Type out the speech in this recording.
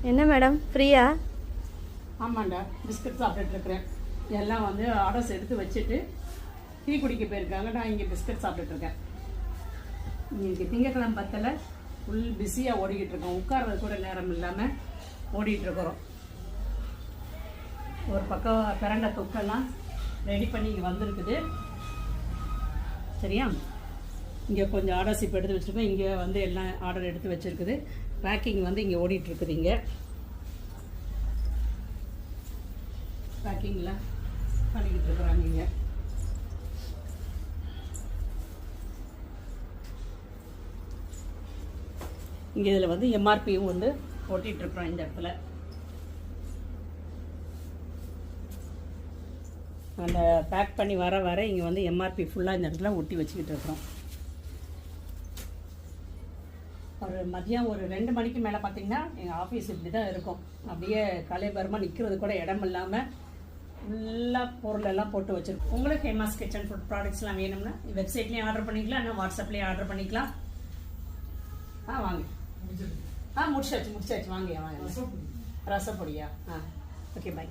என்ன மேடம் ஃப்ரீயா? ஆமாண்டா, பிஸ்கட் சாப்பிட்டுட்டு இருக்கிறேன். எல்லாம் வந்து ஆர்டர்ஸ் எடுத்து வச்சுட்டு டீ குடிக்க போயிருக்காங்க. நான் இங்கே பிஸ்கட் சாப்பிட்டுட்டு இருக்கேன். இன்றைக்கி திங்கக்கிழமை பத்தில் ஃபுல் பிஸியாக ஓடிக்கிட்டு இருக்கோம். உட்கார்றது கூட நேரம் இல்லாமல் ஓடிட்டு இருக்கிறோம். ஒரு பக்கம் பிரண்டை தொக்கெல்லாம் ரெடி பண்ணி இங்கே வந்திருக்குது. சரியா? இங்கே கொஞ்சம் ஆர்டர்ஸ் இப்போ எடுத்து வச்சுருக்கோம். இங்கே வந்து எல்லாம் ஆர்டர் எடுத்து வச்சுருக்குது. பேக்கிங் வந்து இங்கே ஓடிட்டுருக்குது. இங்கே பேக்கிங்லாம் பண்ணிக்கிட்டு இருக்கிறாங்க. இங்கே இதில் வந்து எம்ஆர்பியும் வந்து ஓட்டிகிட்ருக்குறோம். இந்த இடத்துல அந்த பேக் பண்ணி வர இங்கே வந்து எம்ஆர்பி ஃபுல்லாக இந்த இடத்துல ஒட்டி வச்சுக்கிட்டு இருக்கிறோம். ஒரு மதியம் ஒரு 2 மணிக்கு மேலே பார்த்தீங்கன்னா எங்கள் ஆஃபீஸ் இப்படி தான் இருக்கும். அப்படியே கலைபரமாக நிற்கிறது கூட இடம் இல்லாமல் ஃபுல்லாக பொருளெல்லாம் போட்டு வச்சுருக்கோம். உங்களுக்கு ஹேமாஸ் கிச்சன் ஃபுட் ப்ராடக்ட்ஸ்லாம் வேணும்னா வெப்சைட்லேயும் ஆர்டர் பண்ணிக்கலாம், இல்லை வாட்ஸ்அப்லேயும் ஆர்டர் பண்ணிக்கலாம். வாங்க. முடிச்சாச்சு வாங்க. ரசப்பொடியா? Okay, by.